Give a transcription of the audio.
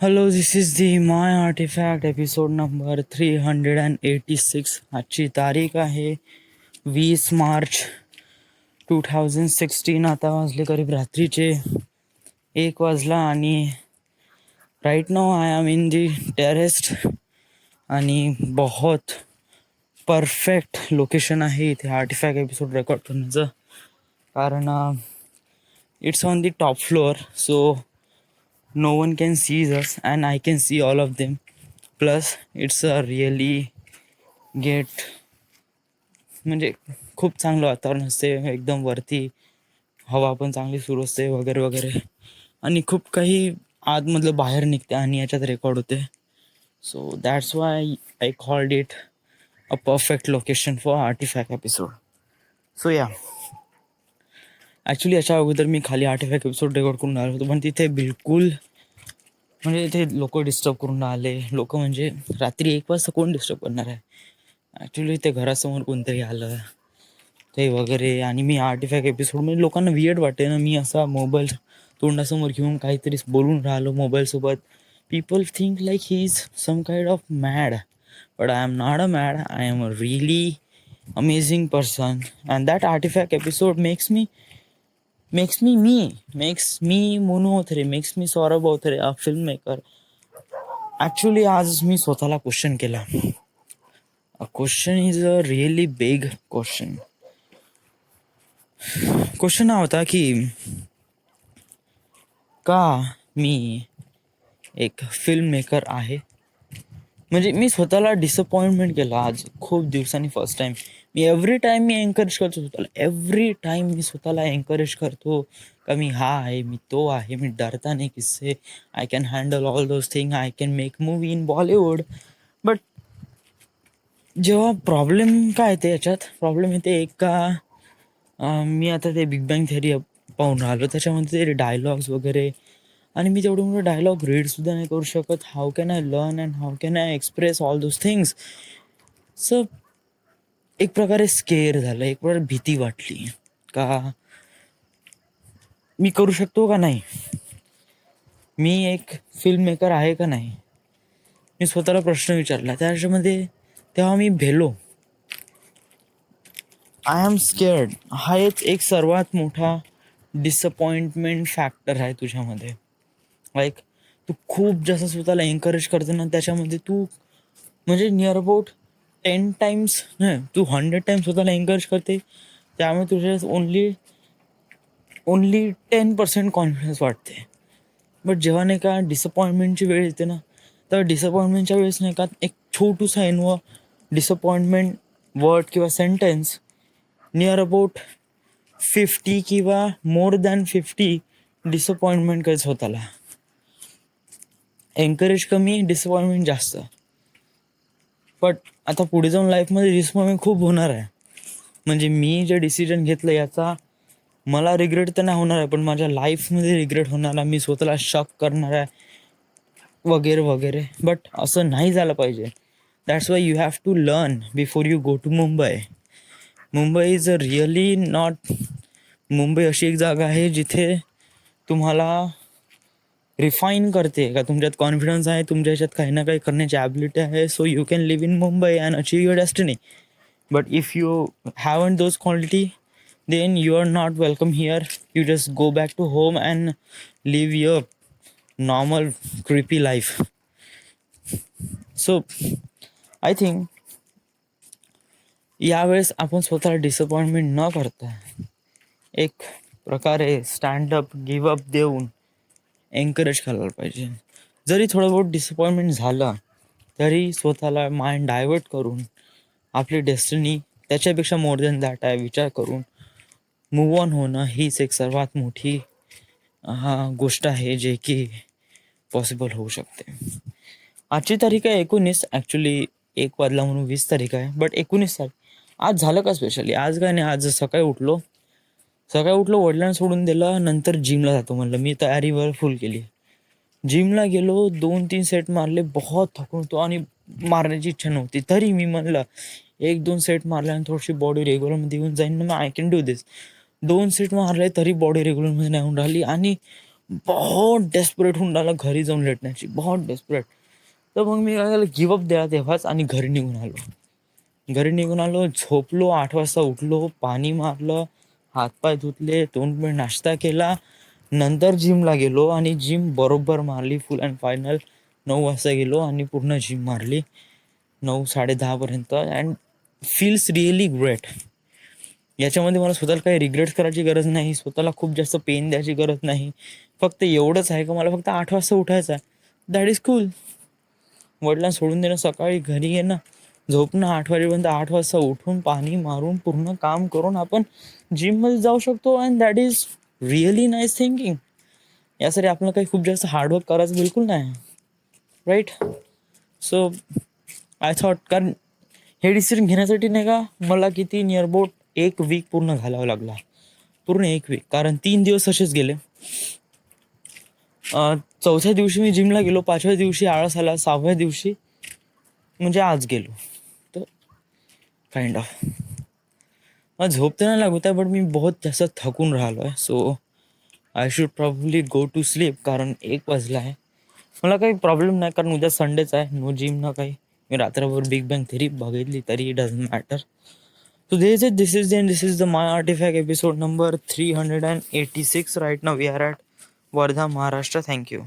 Hello, this is the My Artifact episode number 386. आजची तारीख आहे 20 मार्च 2016. आता वाजले करीब रात्रीचे 1 वाजला आणि right now I am in the terrace आणि बहुत परफेक्ट लोकेशन आहे इथे आर्टिफॅक्ट एपिसोड रेकॉर्ड करण्याचं. कारण it's on the top floor, so no one can see us and I can see all of them. Plus it's a really get म्हणजे खूप चांगलं वातावरण असते, एकदम वरती हवा पण चांगली सुरू असते वगैरे वगैरे, आणि खूप काही आतमधलं बाहेर निघते आणि याच्यात रेकॉर्ड होते. So that's why I called it a perfect location for artefact episode. So या ॲक्च्युली याच्या अगोदर मी खाली आर्टिफॅक्ट एपिसोड रेकॉर्ड करून आलो होतो, पण तिथे बिलकुल म्हणजे ते लोक डिस्टर्ब करून आले. लोक म्हणजे रात्री 1 वाजता कोण डिस्टर्ब करणार आहे. ॲक्च्युली ते घरासमोर कोणतरी आलं ते वगैरे, आणि मी आर्टिफॅक्ट एपिसोड म्हणजे लोकांना वियर्ड वाटते ना, मी असा मोबाईल तोंडासमोर घेऊन काहीतरी बोलून राहिलो मोबाईलसोबत. People think like he is some kind of mad, but I am not a mad. I am a really amazing person and that artefact episode makes me Monu Othare, makes me Saurabh Othare, a filmmaker. Actually, आज मी स्वतःला question केला. A question is a really big question. Question हा होता की का मी एक film maker आहे. म्हणजे मी स्वतःला डिसअपॉइंटमेंट केलं आज खूप दिवसांनी फर्स्ट टाइम. मी एव्हरी टाइम मी एन्करेज करतो स्वतःला, एव्हरी टाइम मी स्वतःला एन्करेज करतो का मी हा आहे, मी तो आहे, मी डरता नाही किससे, I can handle all those thing, I can make movie in Bollywood. But जेव्हा प्रॉब्लेम काय येते याच्यात, प्रॉब्लेम येते एक का मी आता ते बिग बँग थेअरी पाहून राहिलो, त्याच्यामध्ये ते डायलॉग्स वगैरे, आणि मी तेवढे मोठे डायलॉग रीडसुद्धा नाही करू शकत. How can I learn and how can I express all those things. So एक प्रकारे स्केअर झालं, एक प्रकारे भीती वाटली का मी करू शकतो का नाही, मी एक फिल्म मेकर आहे का नाही. मी स्वतःला प्रश्न विचारला त्याच्यामध्ये. तेव्हा मी भेलो. I am scared. हा एक सर्वात मोठा डिसअपॉइंटमेंट फॅक्टर आहे तुझ्यामध्ये. लाईक तू खूप जास्त स्वतःला एन्करेज करते ना, त्याच्यामध्ये तू म्हणजे नियर अबाउट 10 टाइम्स नाही, तू 100 टाइम्स स्वतःला एन्करेज करते, त्यामुळे तुझ्या ओनली 10% कॉन्फिडन्स वाटते. बट जेव्हा नाही का डिसअपॉइंटमेंटची वेळ येते ना, तर डिसअपॉइंटमेंटच्या वेळेस नाही का एक छोटूसा डिसअपॉइंटमेंट वर्ड किंवा सेंटेन्स नियर अबाउट 50 किंवा मोर दॅन 50 डिसअपॉइंटमेंट करायचं स्वतःला. एन्करेज कमी, डिसअपॉइंटमेंट जास्त. बट आता पुढे जाऊन लाईफमध्ये डिसअपॉइंटमेंट खूप होणार आहे. म्हणजे मी जे डिसिजन घेतलं याचा मला रिग्रेट तर नाही होणार आहे, पण माझ्या लाईफमध्ये रिग्रेट होणार आहे, मी स्वतःला शॉक करणार आहे वगैरे वगैरे. बट असं नाही झालं पाहिजे. That's why you have to learn before you go to Mumbai. Mumbai is a really not, Mumbai अशी एक जागा आहे जिथे तुम्हाला रिफाईन करते का तुमच्यात कॉन्फिडन्स आहे, तुमच्या ह्याच्यात काही ना काही करण्याची ॲबिलिटी आहे. So you can live in Mumbai and achieve your destiny. But if you haven't those quality, then you are not welcome here. You just go back to home and live your normal creepy life. So I think यावेळेस आपण स्वतःला disappointment न करता एक प्रकारे stand up give up देऊन encourage करायला पाहिजे. जरी थोडं बहुत डिसअपॉइंटमेंट झालं तरी स्वतःला माइंड डायवर्ट करून आपली डेस्टिनी त्याच्यापेक्षा मोर दॅन दॅट आहे विचार करून मूव ऑन होणं हीच एक सर्वात मोठी गोष्ट आहे जे की पॉसिबल होऊ शकते. आजची तारीख आहे 19. ॲक्च्युली 1 वाजला म्हणून 20 तारीख आहे, बट 19 तारीख. आज झालं का स्पेशली? आज काय नाही, आज सकाळी उठलो वडिलांना सोडून दिलं, नंतर जिमला जातो म्हणलं. मी तयारीवर फुल केली. जिमला गेलो, 2-3 सेट मारले, बहुत थकून होतो आणि मारण्याची इच्छा नव्हती. तरी मी म्हणलं 1-2 सेट मारल्याने थोडीशी बॉडी रेग्युलरमध्ये येऊन जाईन ना, मग I can do this. 2 set मारले तरी बॉडी रेग्युलरमध्ये नाही होऊन राहिली आणि बहुत डेस्परेट होऊन राहिला घरी जाऊन लेटण्याची, बहुत डेस्परेट. तर मग मी काय झालं, गिवअप द्या तेव्हाच आणि घरी निघून आलो. घरी निघून आलो, झोपलो, 8 वाजता उठलो, पाणी मारलं, हातपाय धुतले, तोंड नाश्ता केला, नंतर जिमला गेलो आणि जिम बरोबर मारली फुल अँड फायनल. 9 वाजता गेलो आणि पूर्ण जिम मारली 9-10:30 अँड फील्स रिअली ग्रेट. याच्यामध्ये मला स्वतःला काही रिग्रेट्स करायची गरज नाही, स्वतःला खूप जास्त पेन द्यायची गरज नाही. फक्त एवढंच आहे का मला फक्त 8 वाजता उठायचं आहे, दॅट इज कूल. वडिलांना सोडून देणं, सकाळी घरी येणं, झोपणं 8 वाजेपर्यंत, 8 वाजता उठून पाणी मारून पूर्ण काम करून आपण जिममध्ये जाऊ शकतो. And that is really nice thinking. यासाठी आपल्याला काही खूप जास्त हार्डवर्क करायचं बिलकुल नाही, राईट. सो आय थॉट, कारण हे डिसिजन घेण्यासाठी नाही का मला किती नियर अबाउट 1 वीक पूर्ण घालावा लागला, पूर्ण 1 वीक. कारण 3 दिवस असेच गेले. चौथ्या दिवशी मी जिमला गेलो, 5व्या दिवशी आळस आला, 6व्या दिवशी म्हणजे आज गेलो. तर काइंड ऑफ मला झोप तर नाही लागत आहे, बट मी बहुत जास्त थकून राहिलो आहे. So I should probably go to sleep, कारण 1 वाजला आहे. मला काही प्रॉब्लेम नाही, कारण उद्या संडेच आहे, नो जिम ना काही. मी रात्रभर बिग बँग थेरी बघितली तरी it doesn't matter. So this is the My Artifact episode number 386. Right now we are at Wardha, Maharashtra. Thank you.